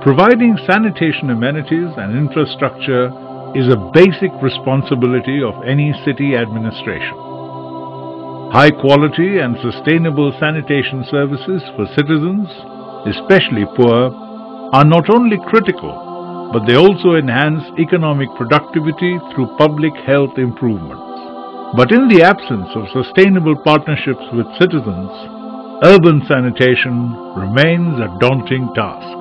Providing sanitation amenities and infrastructure is a basic responsibility of any city administration. High quality and sustainable sanitation services for citizens, especially poor, are not only critical, but they also enhance economic productivity through public health improvements. But in the absence of sustainable partnerships with citizens, urban sanitation remains a daunting task.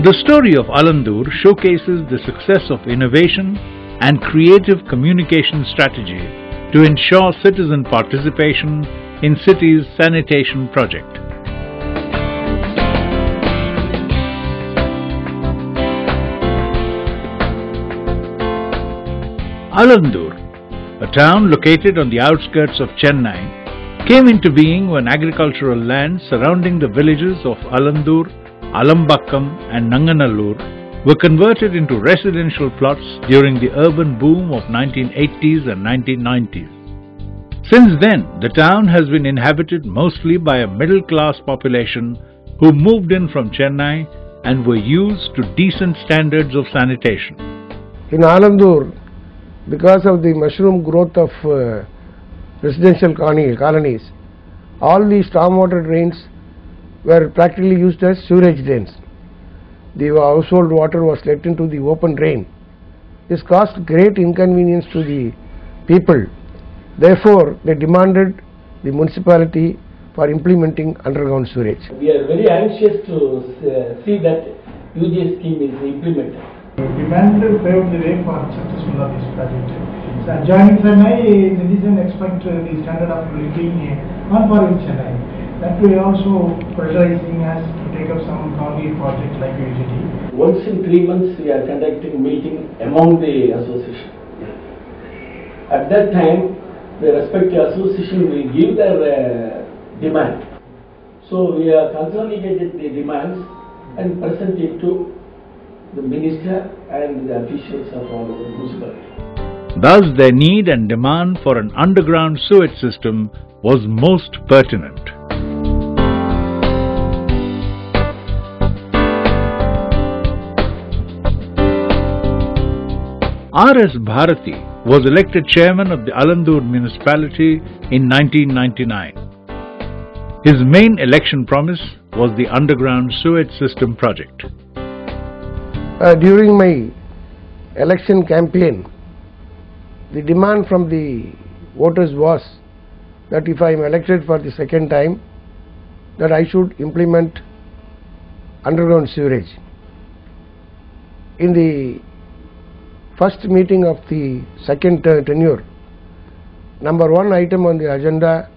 The story of Alandur showcases the success of innovation and creative communication strategy to ensure citizen participation in city's sanitation project. Alandur, a town located on the outskirts of Chennai, came into being when agricultural land surrounding the villages of Alandur, Alambakkam and Nanganallur were converted into residential plots during the urban boom of 1980s and 1990s. Since then, the town has been inhabited mostly by a middle-class population who moved in from Chennai and were used to decent standards of sanitation. In Alandur, because of the mushroom growth of residential colonies, all the stormwater drains were practically used as sewage drains. The household water was let into the open drain. This caused great inconvenience to the people. Therefore, they demanded the municipality for implementing underground sewage. We are very anxious to see that UGA scheme is implemented. We demand paved the way for successful of this project. So, adjoining Chennai, citizens expect the standard of living on par with Chennai. That we also pressurizing us to take up some county projects like UGT. Once in 3 months we are conducting meeting among the association. At that time, the respective association will give their demand. So we have consolidated the demands and present it to the minister and the officials of all the municipality. Thus, their need and demand for an underground sewage system was most pertinent. R.S. Bharati was elected chairman of the Alandur municipality in 1999. His main election promise was the underground sewage system project. During my election campaign, the demand from the voters was that if I am elected for the second time, that I should implement underground sewerage. In the first meeting of the second tenure, number one item on the agenda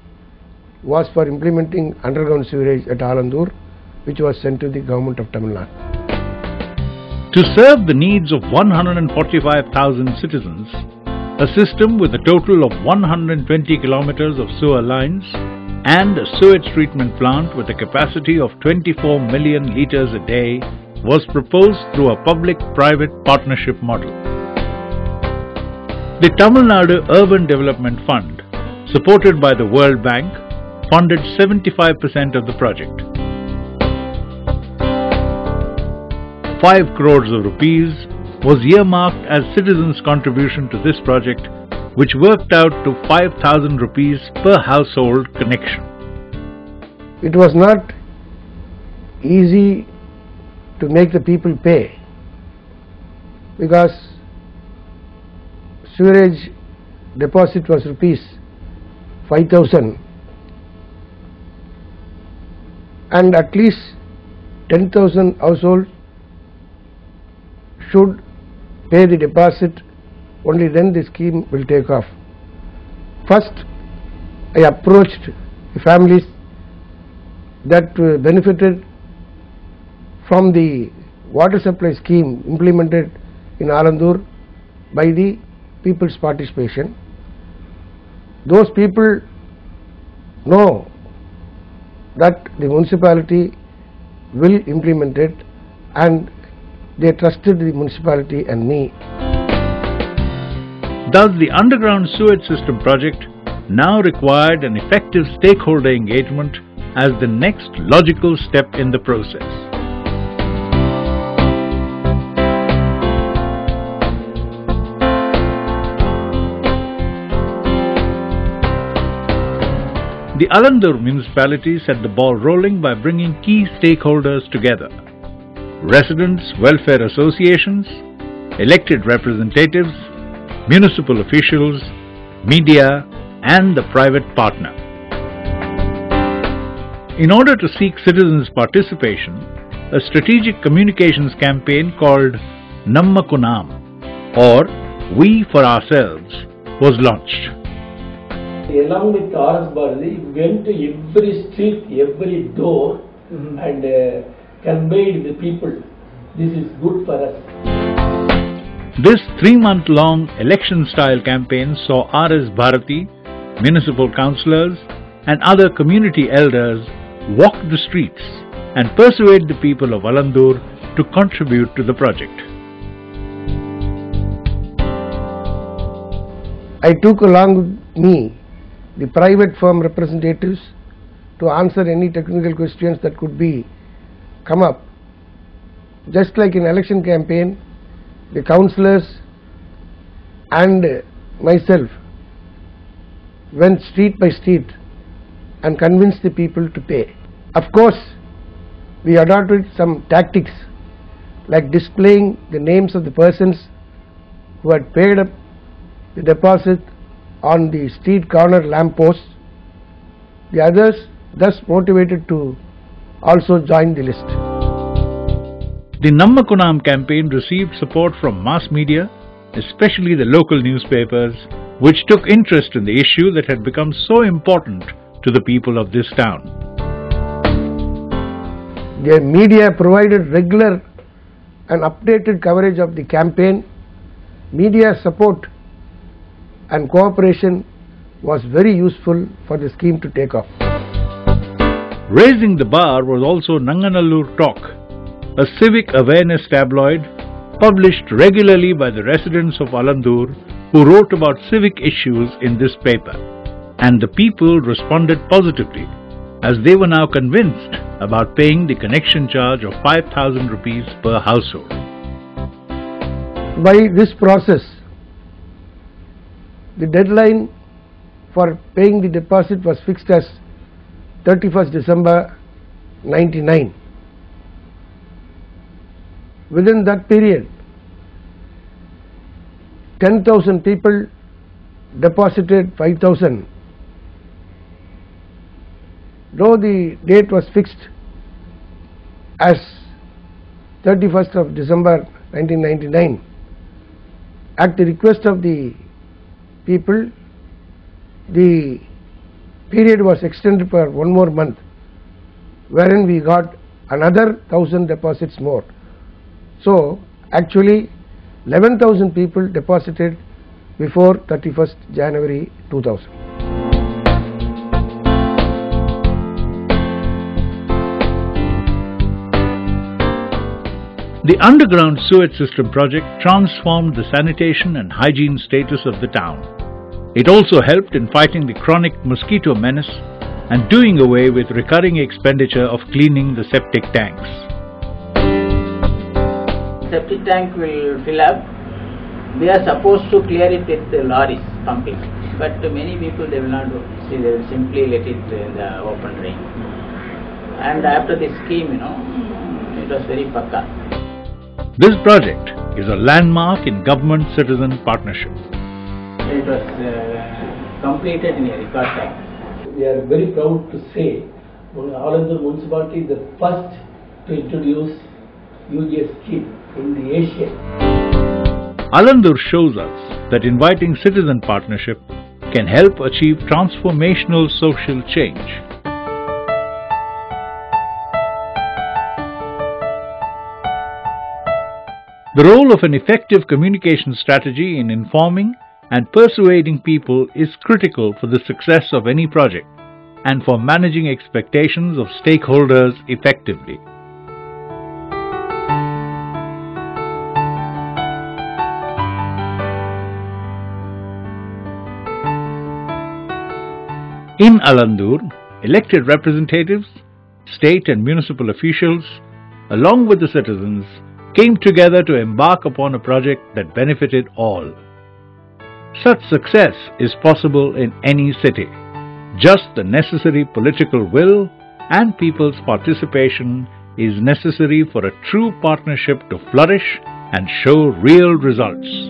was for implementing underground sewerage at Alandur, which was sent to the government of Tamil Nadu. To serve the needs of 145,000 citizens, a system with a total of 120 kilometers of sewer lines and a sewage treatment plant with a capacity of 24 million liters a day was proposed through a public-private partnership model. The Tamil Nadu Urban Development Fund, supported by the World Bank, funded 75% of the project. 5 crores of rupees was earmarked as citizens' contribution to this project, which worked out to 5,000 rupees per household connection. It was not easy to make the people pay, because sewerage deposit was rupees 5,000 and at least 10,000 households should pay the deposit, only then the scheme will take off. First, I approached the families that benefited from the water supply scheme implemented in Alandur by the people's participation. Those people know that the municipality will implement it, and they trusted the municipality and me. Thus, the underground sewage system project now required an effective stakeholder engagement as the next logical step in the process. The Alandur municipality set the ball rolling by bringing key stakeholders together: residents, welfare associations, elected representatives, municipal officials, media, and the private partner. In order to seek citizens' participation, a strategic communications campaign called Nammakunam, or We for Ourselves, was launched. Along with RS Bharati, we went to every street, every door, and conveyed the people, this is good for us. This 3-month-long election-style campaign saw RS Bharati, municipal councillors, and other community elders walk the streets and persuade the people of Alandur to contribute to the project. I took along with me the private firm representatives to answer any technical questions that could be come up. Just like in election campaign, the councillors and myself went street by street and convinced the people to pay. Of course, we adopted some tactics like displaying the names of the persons who had paid up the deposit on the street corner lamp posts. The others thus motivated to also join the list. The Nammakunam campaign received support from mass media, especially the local newspapers, which took interest in the issue that had become so important to the people of this town. The media provided regular and updated coverage of the campaign. Media support and cooperation was very useful for the scheme to take off. Raising the bar was also Nanganallur Talk, a civic awareness tabloid published regularly by the residents of Alandur who wrote about civic issues in this paper, and the people responded positively as they were now convinced about paying the connection charge of 5,000 rupees per household. By this process, the deadline for paying the deposit was fixed as 31st December 99. Within that period, 10,000 people deposited 5,000. Though the date was fixed as 31st of December 1999, at the request of the people, the period was extended for one more month, wherein we got another 1,000 deposits more. So actually 11,000 people deposited before 31st January 2000. The underground sewage system project transformed the sanitation and hygiene status of the town. It also helped in fighting the chronic mosquito menace and doing away with recurring expenditure of cleaning the septic tanks. Septic tank will fill up. We are supposed to clear it with the lorries pumping, but many people they will not do. See, they will simply let it in the open drain. And after this scheme, it was very pakka. This project is a landmark in government-citizen partnership. It was completed in a record time. We are very proud to say Alandur municipality is the first to introduce UGS scheme in the Asia. Alandur shows us that inviting citizen partnership can help achieve transformational social change. The role of an effective communication strategy in informing and persuading people is critical for the success of any project, and for managing expectations of stakeholders effectively. In Alandur, elected representatives, state and municipal officials, along with the citizens, came together to embark upon a project that benefited all. Such success is possible in any city. Just the necessary political will and people's participation is necessary for a true partnership to flourish and show real results.